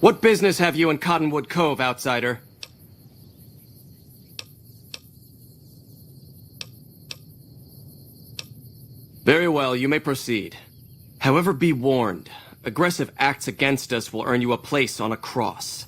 What business have you in Cottonwood Cove, outsider? Very well, you may proceed. However, be warned. Aggressive acts against us will earn you a place on a cross.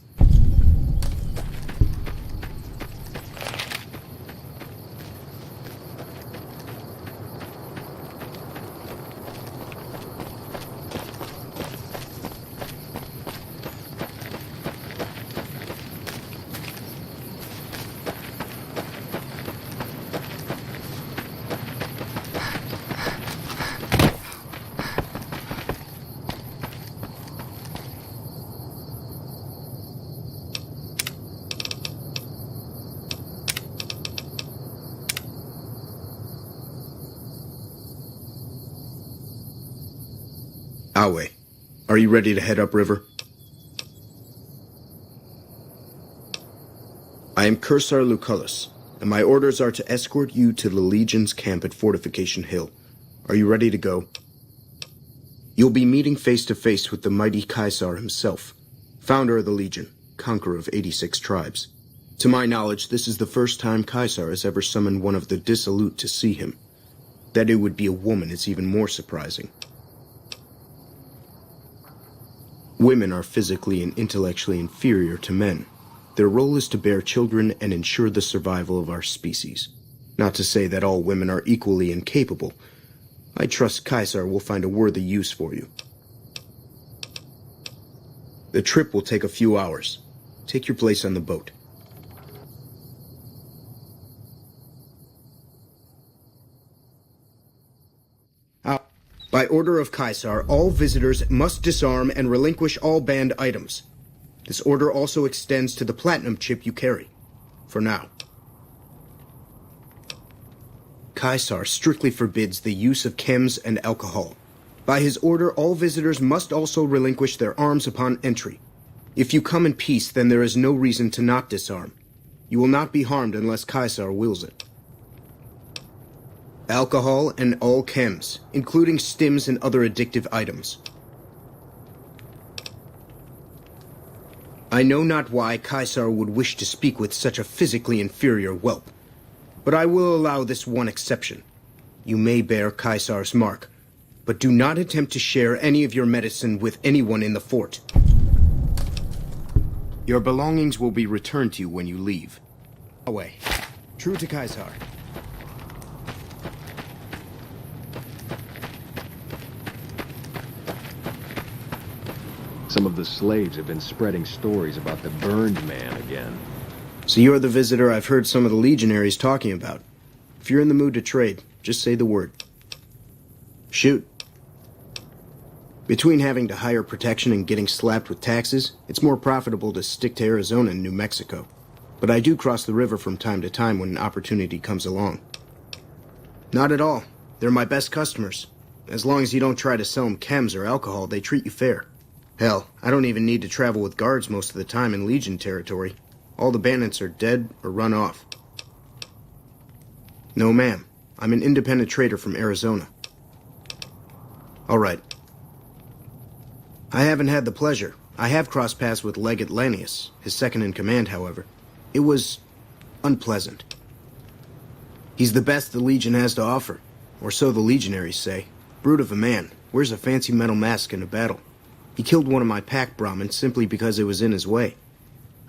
Awe, are you ready to head upriver? I am Cursar Lucullus, and my orders are to escort you to the Legion's camp at Fortification Hill. Are you ready to go? You'll be meeting face to face with the mighty Caesar himself, founder of the Legion, conqueror of 86 tribes. To my knowledge, this is the first time Caesar has ever summoned one of the dissolute to see him. That it would be a woman is even more surprising. Women are physically and intellectually inferior to men. Their role is to bear children and ensure the survival of our species. Not to say that all women are equally incapable. I trust Caesar will find a worthy use for you. The trip will take a few hours. Take your place on the boat. By order of Caesar, all visitors must disarm and relinquish all banned items. This order also extends to the platinum chip you carry. For now. Caesar strictly forbids the use of chems and alcohol. By his order, all visitors must also relinquish their arms upon entry. If you come in peace, then there is no reason to not disarm. You will not be harmed unless Caesar wills it. Alcohol and all chems, including stims and other addictive items. I know not why Caesar would wish to speak with such a physically inferior whelp, but I will allow this one exception. You may bear Caesar's mark, but do not attempt to share any of your medicine with anyone in the fort. Your belongings will be returned to you when you leave. Away. True to Caesar. Some of the slaves have been spreading stories about the burned man again. So you're the visitor I've heard some of the legionaries talking about. If you're in the mood to trade, just say the word. Shoot. Between having to hire protection and getting slapped with taxes, it's more profitable to stick to Arizona and New Mexico. But I do cross the river from time to time when an opportunity comes along. Not at all. They're my best customers. As long as you don't try to sell them chems or alcohol, they treat you fair. Hell, I don't even need to travel with guards most of the time in Legion territory. All the bandits are dead or run off. No, ma'am. I'm an independent trader from Arizona. All right. I haven't had the pleasure. I have crossed paths with Legate Lanius, his second-in-command, however. It was unpleasant. He's the best the Legion has to offer, or so the legionaries say. Brute of a man, wears a fancy metal mask in a battle. He killed one of my pack Brahmins simply because it was in his way.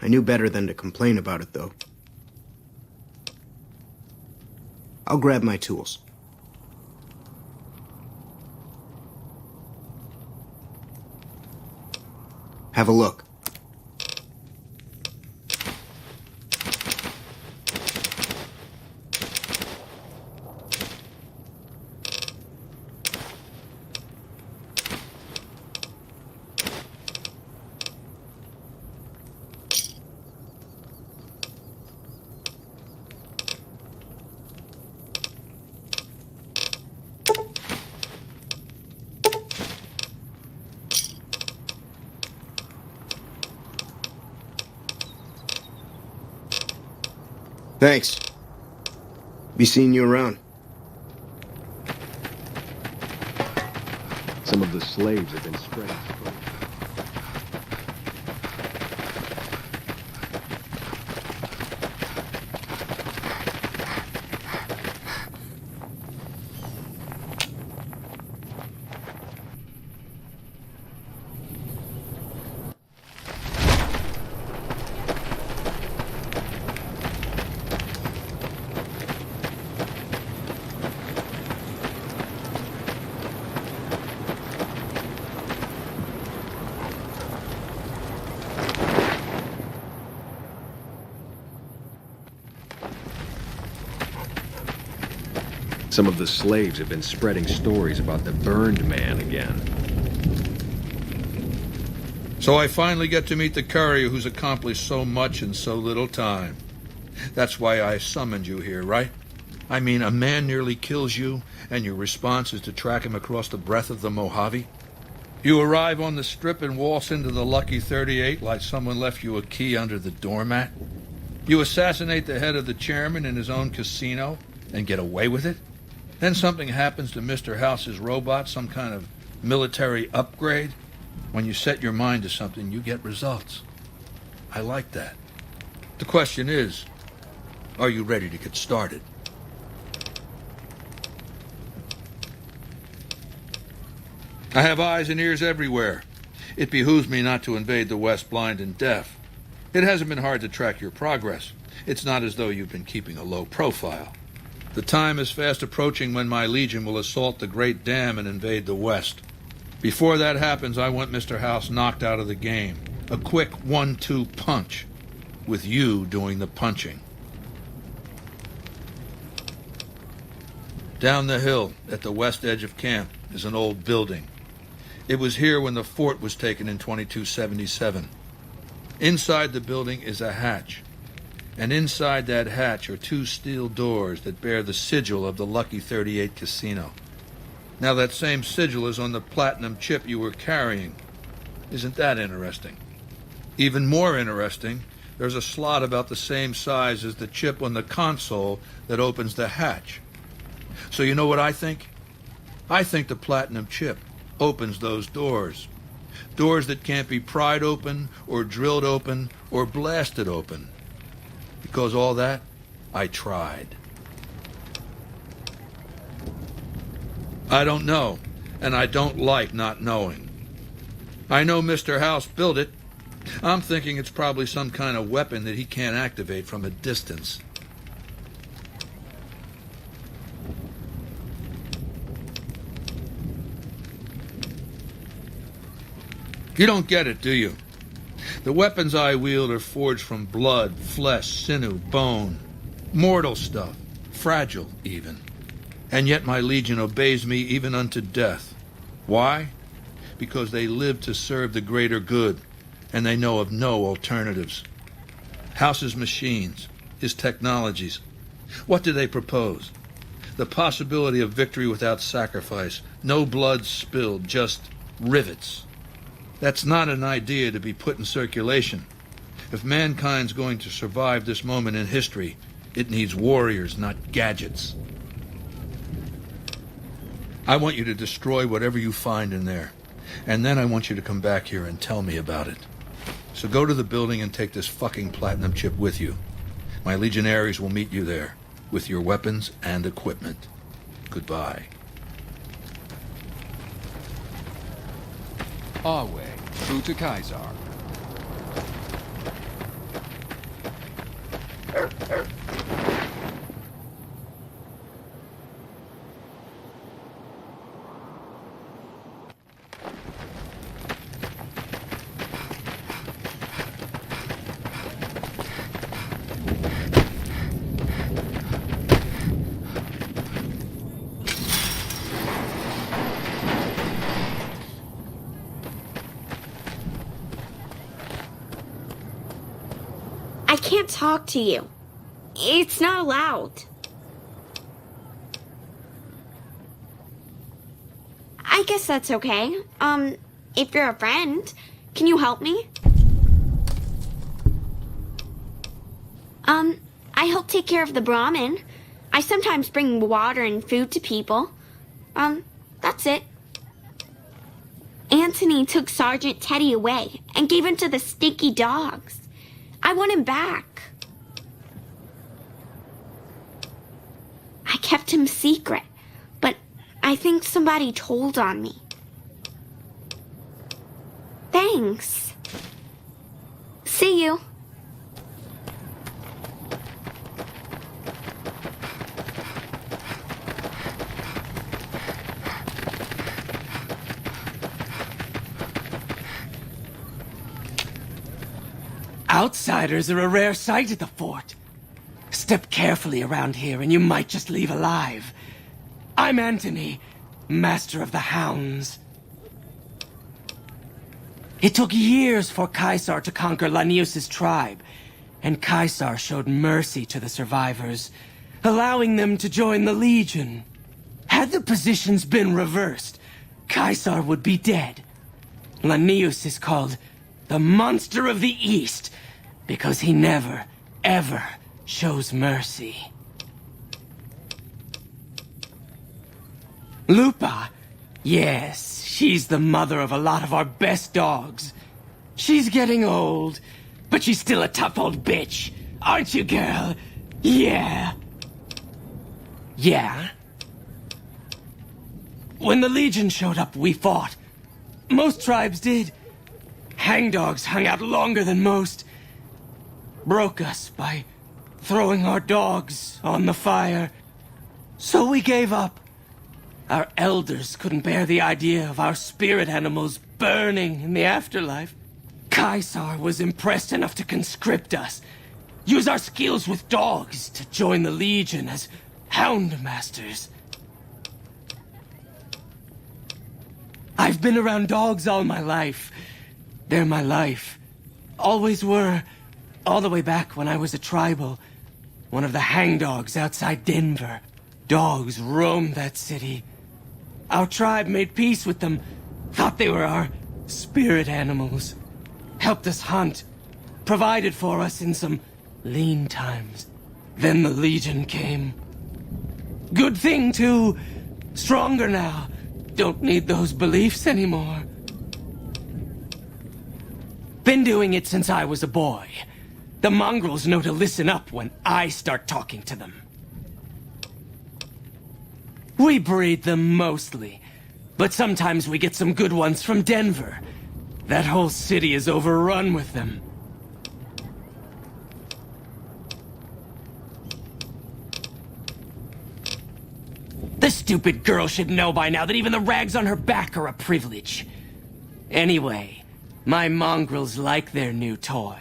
I knew better than to complain about it, though. I'll grab my tools. Have a look. Thanks. Be seeing you around. Some of the slaves have been spreading. Some of the slaves have been spreading stories about the burned man again. So I finally get to meet the courier who's accomplished so much in so little time. That's why I summoned you here, right? I mean, a man nearly kills you, and your response is to track him across the breadth of the Mojave? You arrive on the strip and waltz into the Lucky 38 like someone left you a key under the doormat? You assassinate the head of the chairman in his own casino and get away with it? Then something happens to Mr. House's robot, some kind of military upgrade? When you set your mind to something, you get results. I like that. The question is, are you ready to get started? I have eyes and ears everywhere. It behooves me not to invade the West blind and deaf. It hasn't been hard to track your progress. It's not as though you've been keeping a low profile. The time is fast approaching when my legion will assault the Great Dam and invade the West. Before that happens, I want Mr. House knocked out of the game. A quick 1-2 punch, with you doing the punching. Down the hill, at the west edge of camp, is an old building. It was here when the fort was taken in 2277. Inside the building is a hatch, and inside that hatch are 2 steel doors that bear the sigil of the Lucky 38 casino. Now that same sigil is on the platinum chip you were carrying. Isn't that interesting? Even more interesting, there's a slot about the same size as the chip on the console that opens the hatch. So you know what I think? I think the platinum chip opens those doors. Doors that can't be pried open, or drilled open, or blasted open. Because all that, I tried. I don't know, and I don't like not knowing. I know Mr. House built it. I'm thinking it's probably some kind of weapon that he can't activate from a distance. You don't get it, do you? The weapons I wield are forged from blood, flesh, sinew, bone. Mortal stuff. Fragile, even. And yet my legion obeys me even unto death. Why? Because they live to serve the greater good, and they know of no alternatives. House's machines, his technologies. What do they propose? The possibility of victory without sacrifice. No blood spilled, just rivets. That's not an idea to be put in circulation. If mankind's going to survive this moment in history, it needs warriors, not gadgets. I want you to destroy whatever you find in there, and then I want you to come back here and tell me about it. So go to the building and take this fucking platinum chip with you. My legionaries will meet you there, with your weapons and equipment. Goodbye. Our way, through to Kaiser. I can't talk to you. It's not allowed. I guess that's okay. If you're a friend, can you help me? I help take care of the Brahmin. I sometimes bring water and food to people. That's it. Anthony took Sergeant Teddy away and gave him to the stinky dogs. I want him back. I kept him secret, but I think somebody told on me. Thanks. See you. Outsiders are a rare sight at the fort. Step carefully around here and you might just leave alive. I'm Anthony, Master of the Hounds. It took years for Caesar to conquer Lanius' tribe, and Caesar showed mercy to the survivors, allowing them to join the Legion. Had the positions been reversed, Caesar would be dead. Lanius is called the Monster of the East because he never, ever shows mercy. Lupa, yes, she's the mother of a lot of our best dogs. She's getting old, but she's still a tough old bitch. Aren't you, girl? Yeah. Yeah? When the Legion showed up, we fought. Most tribes did. Hangdogs hung out longer than most. Broke us by throwing our dogs on the fire. So we gave up. Our elders couldn't bear the idea of our spirit animals burning in the afterlife. Caesar was impressed enough to conscript us, use our skills with dogs to join the Legion as hound masters. I've been around dogs all my life. They're my life. Always were. All the way back when I was a tribal. One of the hangdogs outside Denver. Dogs roamed that city. Our tribe made peace with them. Thought they were our spirit animals. Helped us hunt. Provided for us in some lean times. Then the Legion came. Good thing, too. Stronger now. Don't need those beliefs anymore. Been doing it since I was a boy. The mongrels know to listen up when I start talking to them. We breed them mostly, but sometimes we get some good ones from Denver. That whole city is overrun with them. The stupid girl should know by now that even the rags on her back are a privilege. Anyway, my mongrels like their new toy.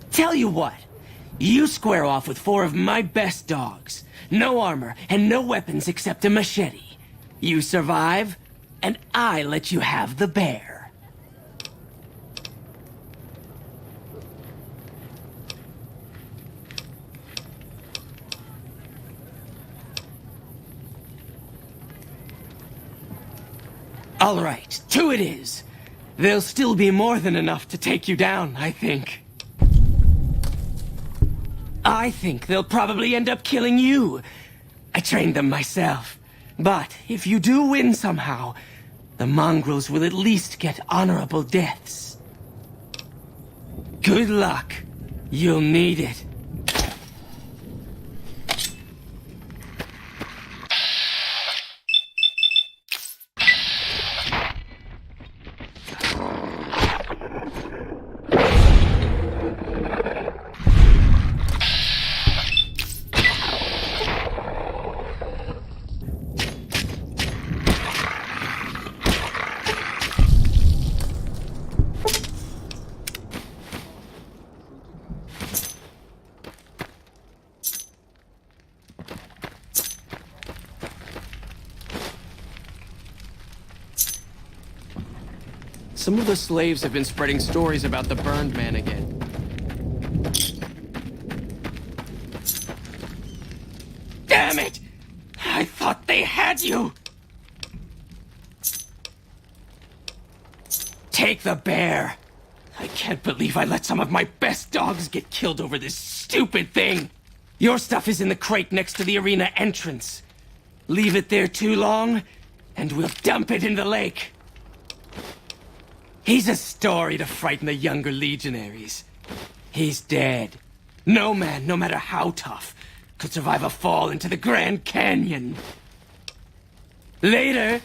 Tell you what, you square off with 4 of my best dogs. No armor and no weapons except a machete. You survive, and I let you have the bear. All right, 2 it is. There'll still be more than enough to take you down, I think. I think they'll probably end up killing you. I trained them myself. But if you do win somehow, the mongrels will at least get honorable deaths. Good luck. You'll need it. Some of the slaves have been spreading stories about the burned man again. Damn it! I thought they had you! Take the bear! I can't believe I let some of my best dogs get killed over this stupid thing! Your stuff is in the crate next to the arena entrance. Leave it there too long, and we'll dump it in the lake. He's a story to frighten the younger legionaries. He's dead. No man, no matter how tough, could survive a fall into the Grand Canyon. Later.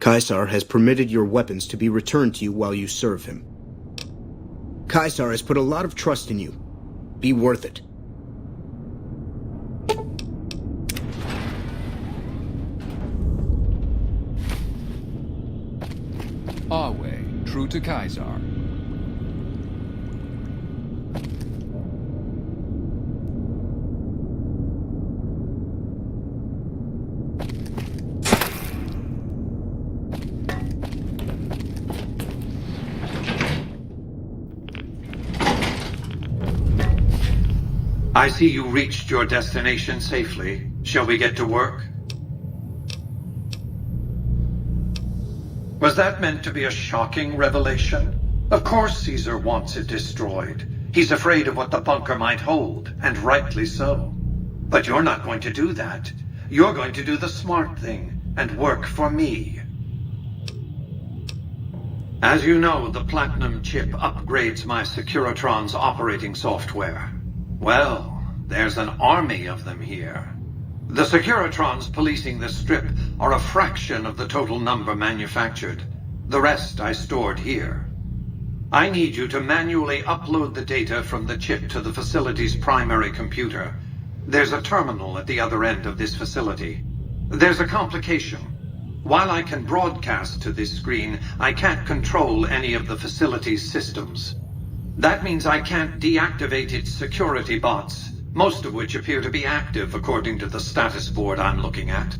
Caesar has permitted your weapons to be returned to you while you serve him. Caesar has put a lot of trust in you. Be worth it. Our way, true to Caesar. I see you reached your destination safely. Shall we get to work? Was that meant to be a shocking revelation? Of course Caesar wants it destroyed. He's afraid of what the bunker might hold, and rightly so. But you're not going to do that. You're going to do the smart thing, and work for me. As you know, the Platinum chip upgrades my Securitron's operating software. Well, there's an army of them here. The Securitrons policing this strip are a fraction of the total number manufactured. The rest I stored here. I need you to manually upload the data from the chip to the facility's primary computer. There's a terminal at the other end of this facility. There's a complication. While I can broadcast to this screen, I can't control any of the facility's systems. That means I can't deactivate its security bots, most of which appear to be active according to the status board I'm looking at.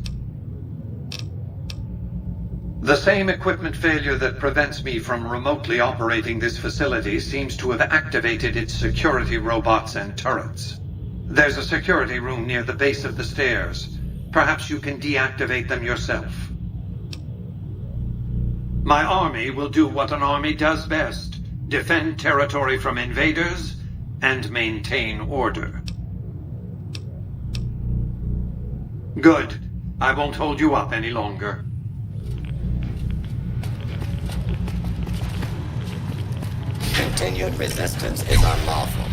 The same equipment failure that prevents me from remotely operating this facility seems to have activated its security robots and turrets. There's a security room near the base of the stairs. Perhaps you can deactivate them yourself. My army will do what an army does best. Defend territory from invaders, and maintain order. Good. I won't hold you up any longer. Continued resistance is unlawful.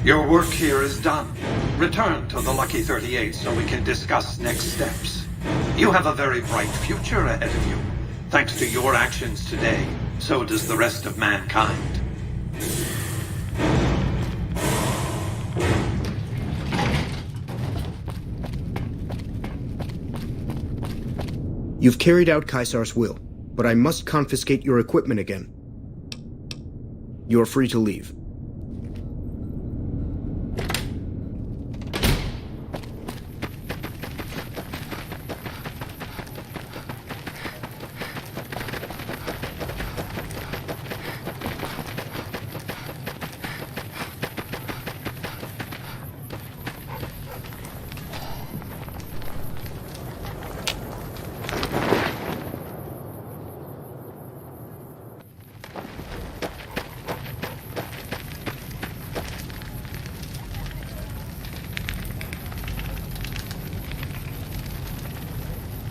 Your work here is done. Return to the Lucky 38 so we can discuss next steps. You have a very bright future ahead of you. Thanks to your actions today, so does the rest of mankind. You've carried out Caesar's will, but I must confiscate your equipment again. You're free to leave.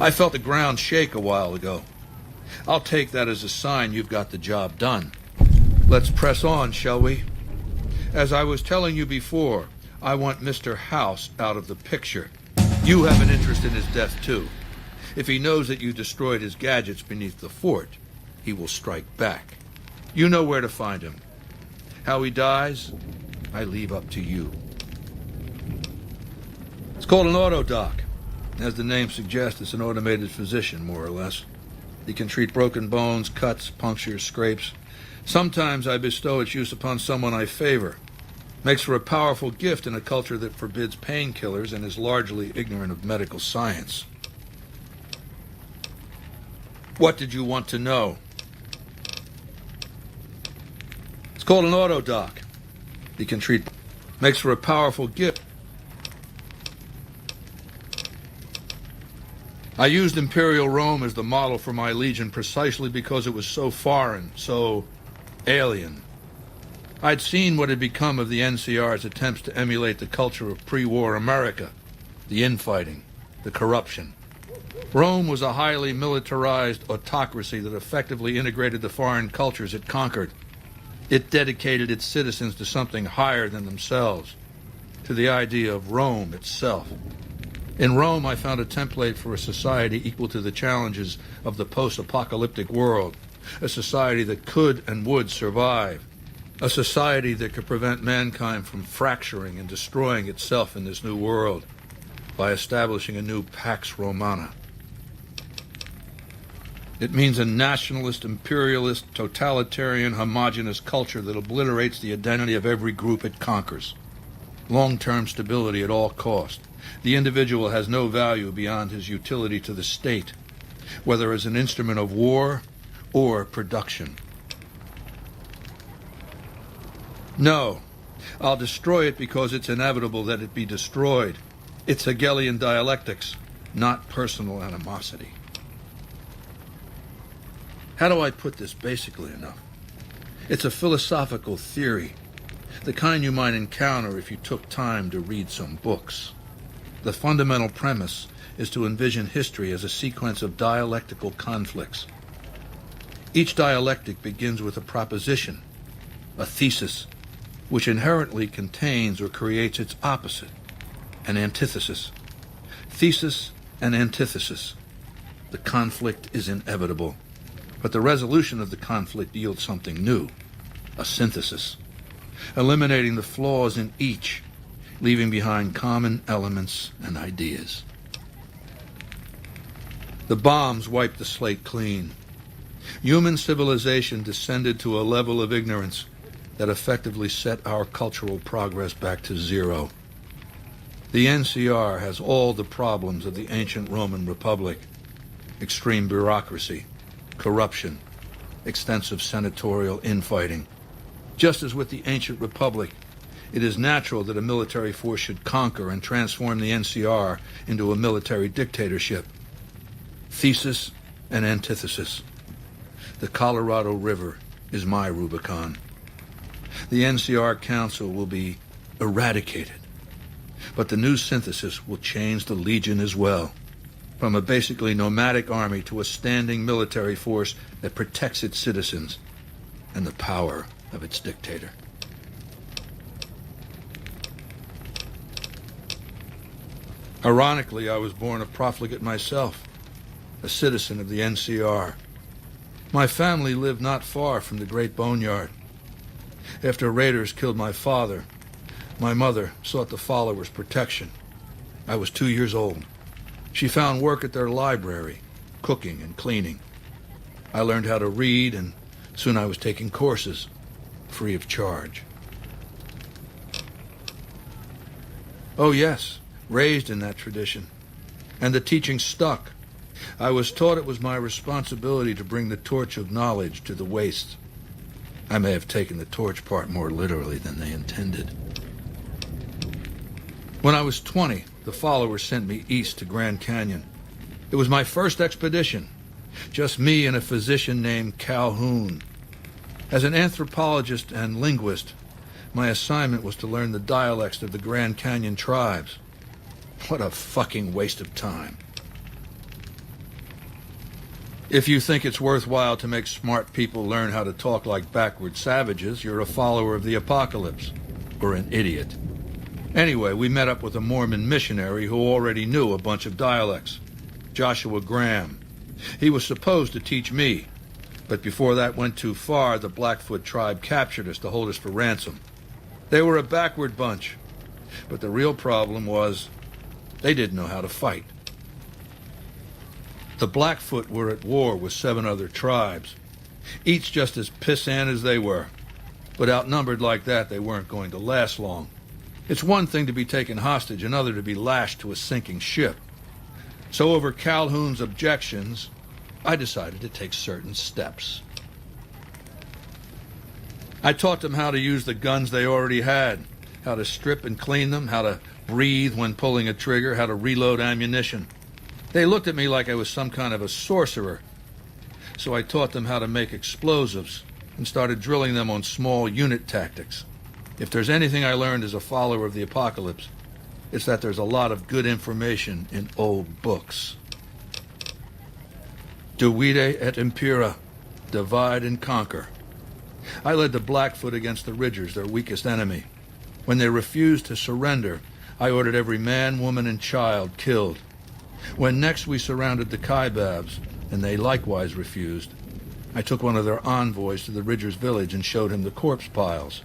I felt the ground shake a while ago. I'll take that as a sign you've got the job done. Let's press on, shall we? As I was telling you before, I want Mr. House out of the picture. You have an interest in his death, too. If he knows that you destroyed his gadgets beneath the fort, he will strike back. You know where to find him. How he dies, I leave up to you. It's called an autodoc. As the name suggests, it's an automated physician, more or less. He can treat broken bones, cuts, punctures, scrapes. Sometimes I bestow its use upon someone I favor. Makes for a powerful gift in a culture that forbids painkillers and is largely ignorant of medical science. What did you want to know? It's called an autodoc. He can treat... Makes for a powerful gift. I used Imperial Rome as the model for my legion precisely because it was so foreign, so alien. I'd seen what had become of the NCR's attempts to emulate the culture of pre-war America, the infighting, the corruption. Rome was a highly militarized autocracy that effectively integrated the foreign cultures it conquered. It dedicated its citizens to something higher than themselves, to the idea of Rome itself. In Rome, I found a template for a society equal to the challenges of the post-apocalyptic world, a society that could and would survive, a society that could prevent mankind from fracturing and destroying itself in this new world by establishing a new Pax Romana. It means a nationalist, imperialist, totalitarian, homogenous culture that obliterates the identity of every group it conquers. Long-term stability at all cost. The individual has no value beyond his utility to the state, whether as an instrument of war or production. No, I'll destroy it because it's inevitable that it be destroyed. It's Hegelian dialectics, not personal animosity. How do I put this basically enough? It's a philosophical theory, the kind you might encounter if you took time to read some books. The fundamental premise is to envision history as a sequence of dialectical conflicts. Each dialectic begins with a proposition, a thesis, which inherently contains or creates its opposite, an antithesis. Thesis and antithesis. The conflict is inevitable, but the resolution of the conflict yields something new, a synthesis, eliminating the flaws in each, leaving behind common elements and ideas. The bombs wiped the slate clean. Human civilization descended to a level of ignorance that effectively set our cultural progress back to zero. The NCR has all the problems of the ancient Roman Republic: extreme bureaucracy, corruption, extensive senatorial infighting. Just as with the ancient Republic, it is natural that a military force should conquer and transform the NCR into a military dictatorship. Thesis and antithesis. The Colorado River is my Rubicon. The NCR Council will be eradicated, but the new synthesis will change the Legion as well, from a basically nomadic army to a standing military force that protects its citizens and the power of its dictator. Ironically, I was born a profligate myself, a citizen of the NCR. My family lived not far from the Great Boneyard. After raiders killed my father, my mother sought the followers' protection. I was 2 years old. She found work at their library, cooking and cleaning. I learned how to read, and soon I was taking courses, free of charge. Oh yes, raised in that tradition. And the teaching stuck. I was taught it was my responsibility to bring the torch of knowledge to the wastes. I may have taken the torch part more literally than they intended. When I was 20, the followers sent me east to Grand Canyon. It was my first expedition. Just me and a physician named Calhoun. As an anthropologist and linguist, my assignment was to learn the dialects of the Grand Canyon tribes. What a fucking waste of time. If you think it's worthwhile to make smart people learn how to talk like backward savages, you're a follower of the apocalypse, or an idiot. Anyway, we met up with a Mormon missionary who already knew a bunch of dialects, Joshua Graham. He was supposed to teach me, but before that went too far, the Blackfoot tribe captured us to hold us for ransom. They were a backward bunch, but the real problem was they didn't know how to fight. The Blackfoot were at war with 7 other tribes, each just as pissant as they were. But outnumbered like that, they weren't going to last long. It's one thing to be taken hostage, another to be lashed to a sinking ship. So over Calhoun's objections, I decided to take certain steps. I taught them how to use the guns they already had, how to strip and clean them, how to breathe when pulling a trigger, how to reload ammunition. They looked at me like I was some kind of a sorcerer. So I taught them how to make explosives and started drilling them on small unit tactics. If there's anything I learned as a follower of the apocalypse, it's that there's a lot of good information in old books. Divide et impera, divide and conquer. I led the Blackfoot against the Ridgers, their weakest enemy. When they refused to surrender, I ordered every man, woman, and child killed. When next we surrounded the Kaibabs, and they likewise refused, I took one of their envoys to the Ridgers' village and showed him the corpse piles.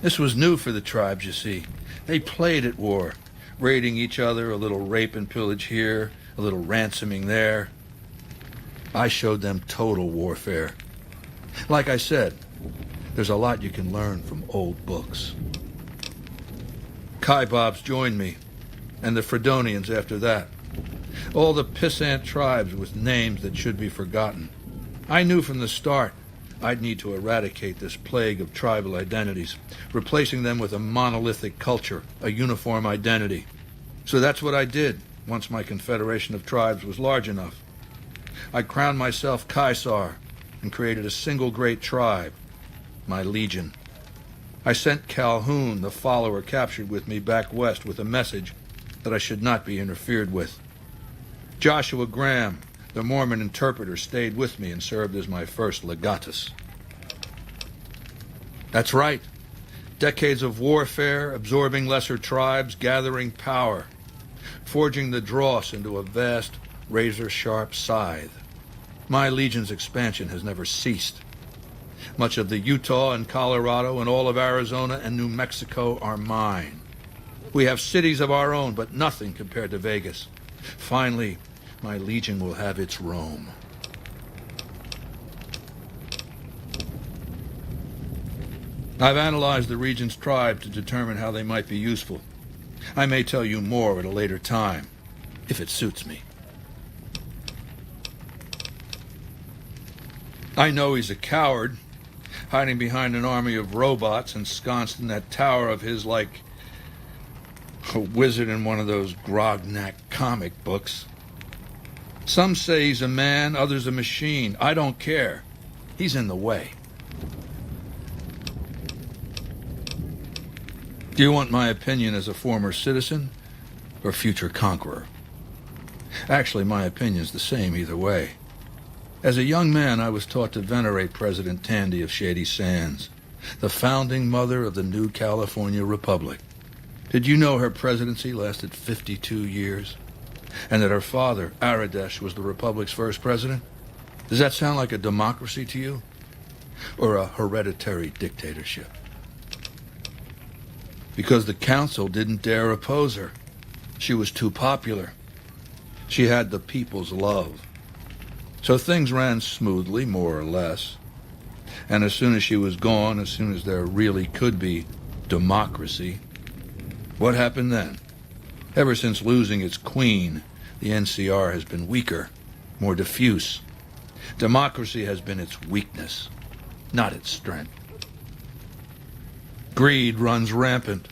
This was new for the tribes, you see. They played at war, raiding each other, a little rape and pillage here, a little ransoming there. I showed them total warfare. Like I said, there's a lot you can learn from old books. Kaibabs joined me, and the Fredonians after that. All the pissant tribes with names that should be forgotten. I knew from the start I'd need to eradicate this plague of tribal identities, replacing them with a monolithic culture, a uniform identity. So that's what I did once my confederation of tribes was large enough. I crowned myself Caesar and created a single great tribe, my legion. I sent Calhoun, the follower captured with me, back west with a message that I should not be interfered with. Joshua Graham, the Mormon interpreter, stayed with me and served as my first legatus. That's right. Decades of warfare, absorbing lesser tribes, gathering power, forging the dross into a vast, razor-sharp scythe. My legion's expansion has never ceased. Much of the Utah and Colorado and all of Arizona and New Mexico are mine. We have cities of our own, but nothing compared to Vegas. Finally, my legion will have its Rome. I've analyzed the region's tribe to determine how they might be useful. I may tell you more at a later time, if it suits me. I know he's a coward, hiding behind an army of robots ensconced in that tower of his like a wizard in one of those Grognak comic books. Some say he's a man, others a machine. I don't care. He's in the way. Do you want my opinion as a former citizen or future conqueror? Actually, my opinion's the same either way. As a young man, I was taught to venerate President Tandy of Shady Sands, the founding mother of the new California Republic. Did you know her presidency lasted 52 years? And that her father, Aradesh, was the Republic's first president? Does that sound like a democracy to you? Or a hereditary dictatorship? Because the council didn't dare oppose her. She was too popular. She had the people's love. So things ran smoothly, more or less. And as soon as she was gone, as soon as there really could be democracy, what happened then? Ever since losing its queen, the NCR has been weaker, more diffuse. Democracy has been its weakness, not its strength. Greed runs rampant.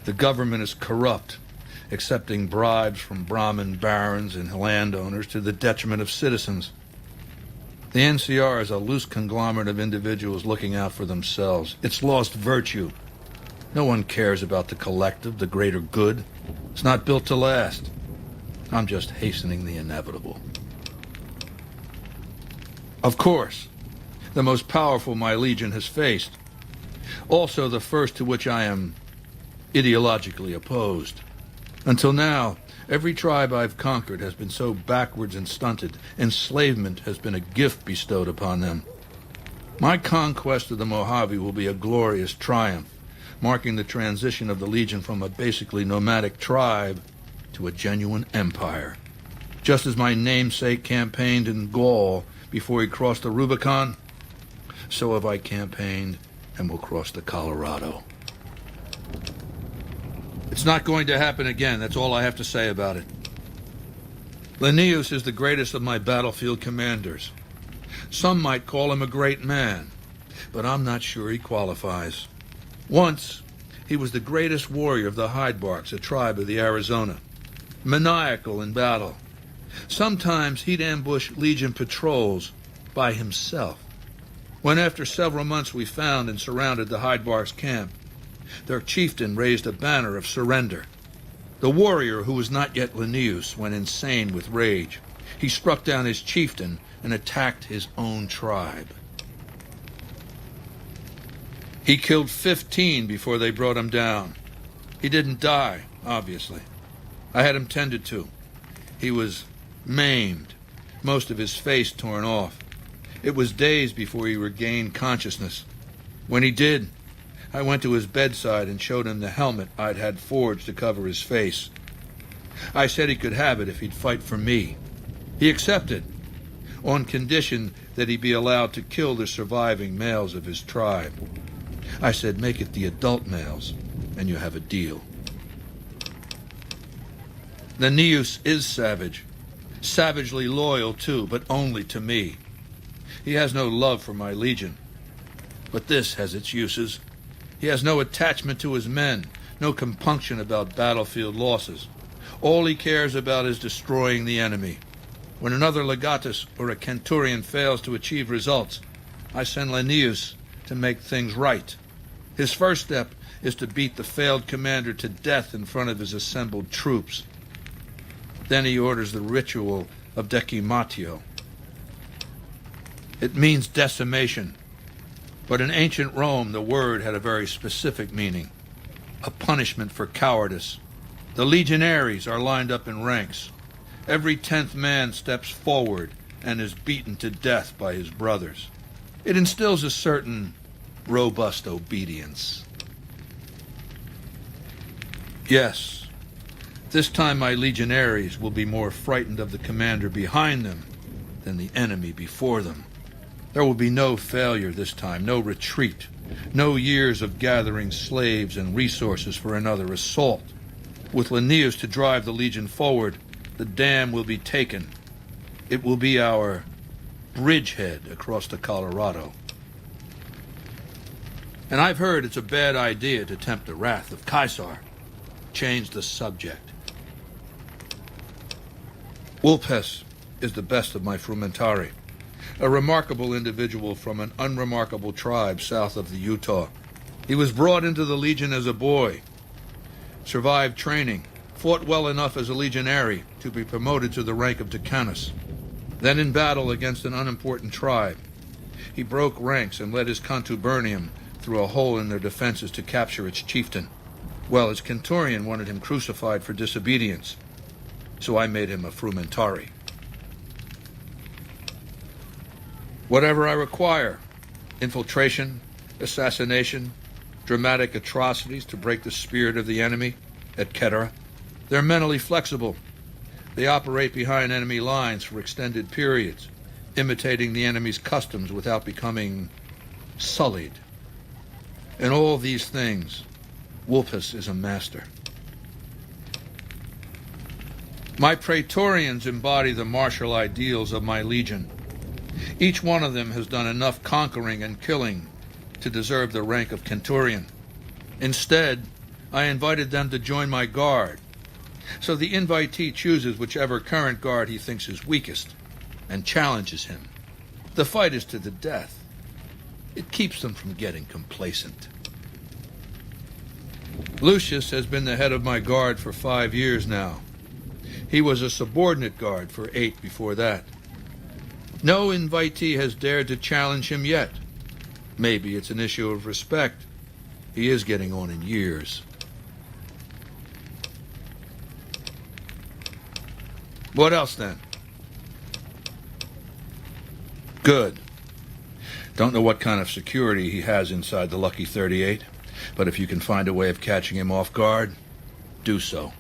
The government is corrupt, accepting bribes from Brahmin barons and landowners to the detriment of citizens. The NCR is a loose conglomerate of individuals looking out for themselves. It's lost virtue. No one cares about the collective, the greater good. It's not built to last. I'm just hastening the inevitable. Of course, the most powerful my legion has faced. Also the first to which I am ideologically opposed. Until now, every tribe I've conquered has been so backwards and stunted, enslavement has been a gift bestowed upon them. My conquest of the Mojave will be a glorious triumph, marking the transition of the Legion from a basically nomadic tribe to a genuine empire. Just as my namesake campaigned in Gaul before he crossed the Rubicon, so have I campaigned and will cross the Colorado. It's not going to happen again, that's all I have to say about it. Linnaeus is the greatest of my battlefield commanders. Some might call him a great man, but I'm not sure he qualifies. Once, he was the greatest warrior of the Hydebarks, a tribe of the Arizona. Maniacal in battle. Sometimes he'd ambush Legion patrols by himself. When after several months we found and surrounded the Hydebarks camp, their chieftain raised a banner of surrender. The warrior, who was not yet Linnaeus, went insane with rage. He struck down his chieftain and attacked his own tribe. He killed 15 before they brought him down. He didn't die, obviously. I had him tended to. He was maimed, most of his face torn off. It was days before he regained consciousness. When he did, I went to his bedside and showed him the helmet I'd had forged to cover his face. I said he could have it if he'd fight for me. He accepted, on condition that he be allowed to kill the surviving males of his tribe. I said, make it the adult males, and you have a deal. Linnaeus is savage. Savagely loyal, too, but only to me. He has no love for my legion. But this has its uses. He has no attachment to his men, no compunction about battlefield losses. All he cares about is destroying the enemy. When another legatus or a centurion fails to achieve results, I send Linnaeus to make things right. His first step is to beat the failed commander to death in front of his assembled troops. Then he orders the ritual of decimatio. It means decimation, but in ancient Rome the word had a very specific meaning, a punishment for cowardice. The legionaries are lined up in ranks. Every 10th man steps forward and is beaten to death by his brothers. It instills a certain robust obedience. Yes, this time my legionaries will be more frightened of the commander behind them than the enemy before them. There will be no failure this time, no retreat, no years of gathering slaves and resources for another assault. With Linnaeus to drive the legion forward, the dam will be taken. It will be our bridgehead across the Colorado. And I've heard it's a bad idea to tempt the wrath of Caesar. Change the subject. Wulpes is the best of my frumentari, a remarkable individual from an unremarkable tribe south of the Utah. He was brought into the Legion as a boy, survived training, fought well enough as a legionary to be promoted to the rank of decanus. Then in battle against an unimportant tribe, he broke ranks and led his contubernium through a hole in their defenses to capture its chieftain. Well, his centurion wanted him crucified for disobedience, so I made him a frumentari. Whatever I require, infiltration, assassination, dramatic atrocities to break the spirit of the enemy, etc. They're mentally flexible. They operate behind enemy lines for extended periods, imitating the enemy's customs without becoming sullied. In all these things, Wulpes is a master. My praetorians embody the martial ideals of my legion. Each one of them has done enough conquering and killing to deserve the rank of centurion. Instead, I invited them to join my guard. So the invitee chooses whichever current guard he thinks is weakest and challenges him. The fight is to the death. It keeps them from getting complacent. Lucius has been the head of my guard for 5 years now. He was a subordinate guard for 8 before that. No invitee has dared to challenge him yet. Maybe it's an issue of respect. He is getting on in years. What else, then? Good. Don't know what kind of security he has inside the Lucky 38, but if you can find a way of catching him off guard, do so.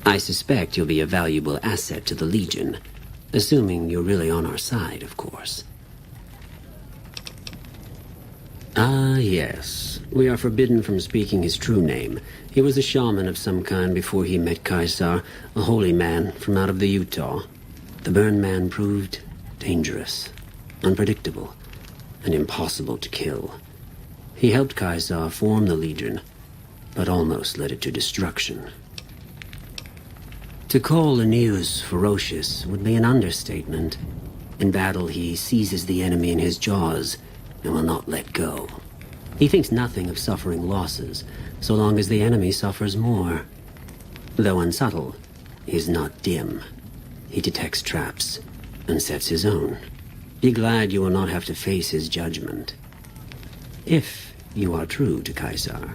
I suspect you'll be a valuable asset to the Legion, assuming you're really on our side, of course. Ah, yes. We are forbidden from speaking his true name. He was a shaman of some kind before he met Caesar, a holy man from out of the Utah. The Burned Man proved dangerous, unpredictable, and impossible to kill. He helped Caesar form the Legion, but almost led it to destruction. To call Aeneas ferocious would be an understatement. In battle, he seizes the enemy in his jaws and will not let go. He thinks nothing of suffering losses, so long as the enemy suffers more. Though unsubtle, he is not dim. He detects traps and sets his own. Be glad you will not have to face his judgment. If you are true to Caesar.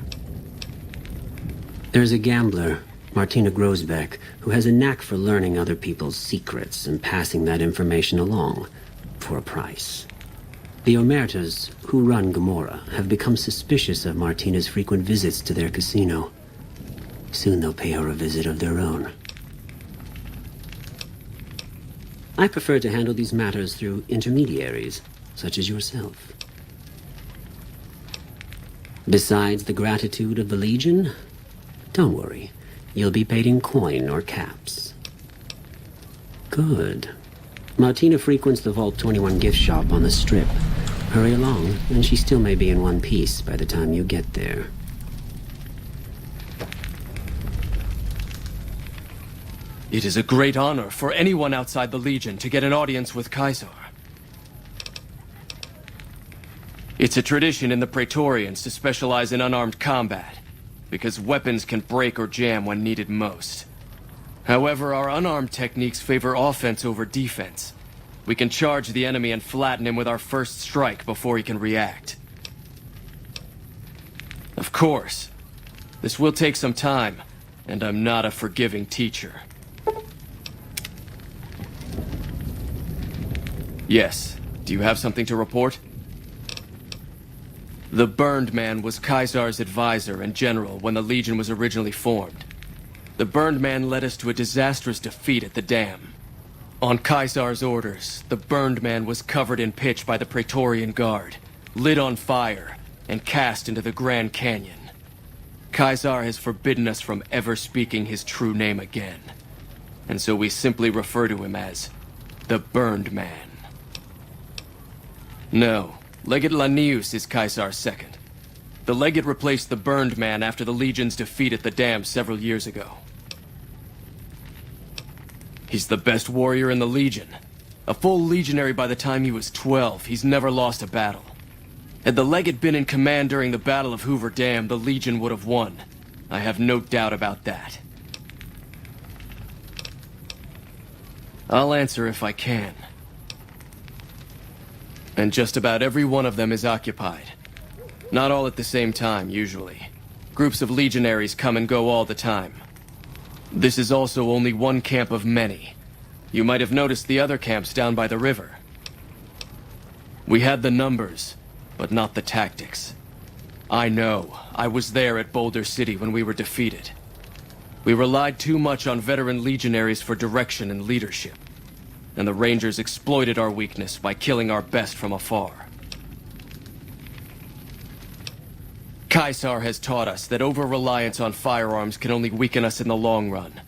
There's a gambler, Martina Grosbeck, who has a knack for learning other people's secrets and passing that information along for a price. The Omertas, who run Gomorrah, have become suspicious of Martina's frequent visits to their casino. Soon they'll pay her a visit of their own. I prefer to handle these matters through intermediaries, such as yourself. Besides the gratitude of the Legion, don't worry. You'll be paid in coin or caps. Good. Martina frequents the Vault 21 gift shop on the Strip. Hurry along, and she still may be in one piece by the time you get there. It is a great honor for anyone outside the Legion to get an audience with Caesar. It's a tradition in the Praetorians to specialize in unarmed combat, because weapons can break or jam when needed most. However, our unarmed techniques favor offense over defense. We can charge the enemy and flatten him with our first strike before he can react. Of course, this will take some time, and I'm not a forgiving teacher. Yes, do you have something to report? The Burned Man was Caesar's advisor and general when the Legion was originally formed. The Burned Man led us to a disastrous defeat at the dam. On Caesar's orders, the Burned Man was covered in pitch by the Praetorian Guard, lit on fire, and cast into the Grand Canyon. Caesar has forbidden us from ever speaking his true name again, and so we simply refer to him as the Burned Man. No. Legate Lanius is Caesar's second. The Legate replaced the Burned Man after the Legion's defeat at the dam several years ago. He's the best warrior in the Legion. A full legionary by the time he was 12, he's never lost a battle. Had the Legate been in command during the Battle of Hoover Dam, the Legion would have won. I have no doubt about that. I'll answer if I can. And just about every one of them is occupied. Not all at the same time, usually. Groups of legionaries come and go all the time. This is also only one camp of many. You might have noticed the other camps down by the river. We had the numbers, but not the tactics. I know. I was there at Boulder City when we were defeated. We relied too much on veteran legionaries for direction and leadership. And the Rangers exploited our weakness by killing our best from afar. Caesar has taught us that over-reliance on firearms can only weaken us in the long run.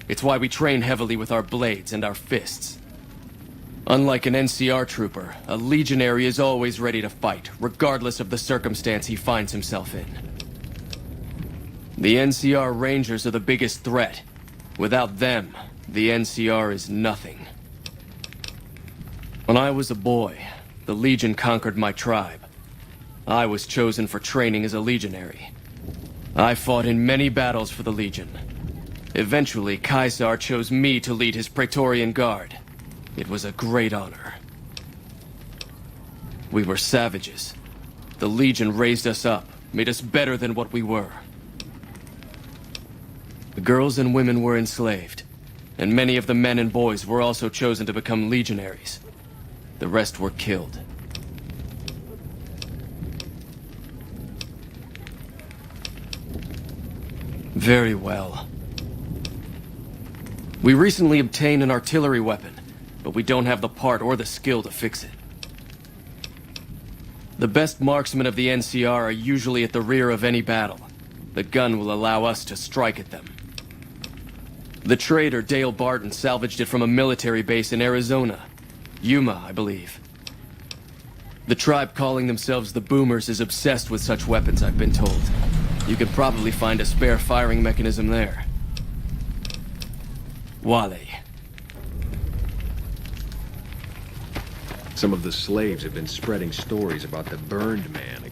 It's why we train heavily with our blades and our fists. Unlike an NCR trooper, a legionary is always ready to fight, regardless of the circumstance he finds himself in. The NCR Rangers are the biggest threat, Without them, the NCR is nothing. When I was a boy, the Legion conquered my tribe. I was chosen for training as a legionary. I fought in many battles for the Legion. Eventually, Caesar chose me to lead his Praetorian Guard. It was a great honor. We were savages. The Legion raised us up, made us better than what we were. The girls and women were enslaved, and many of the men and boys were also chosen to become legionaries. The rest were killed. Very well. We recently obtained an artillery weapon, but we don't have the part or the skill to fix it. The best marksmen of the NCR are usually at the rear of any battle. The gun will allow us to strike at them. The trader Dale Barton salvaged it from a military base in Arizona. Yuma, I believe. The tribe calling themselves the Boomers is obsessed with such weapons, I've been told. You could probably find a spare firing mechanism there. Wale. Some of the slaves have been spreading stories about the Burned Man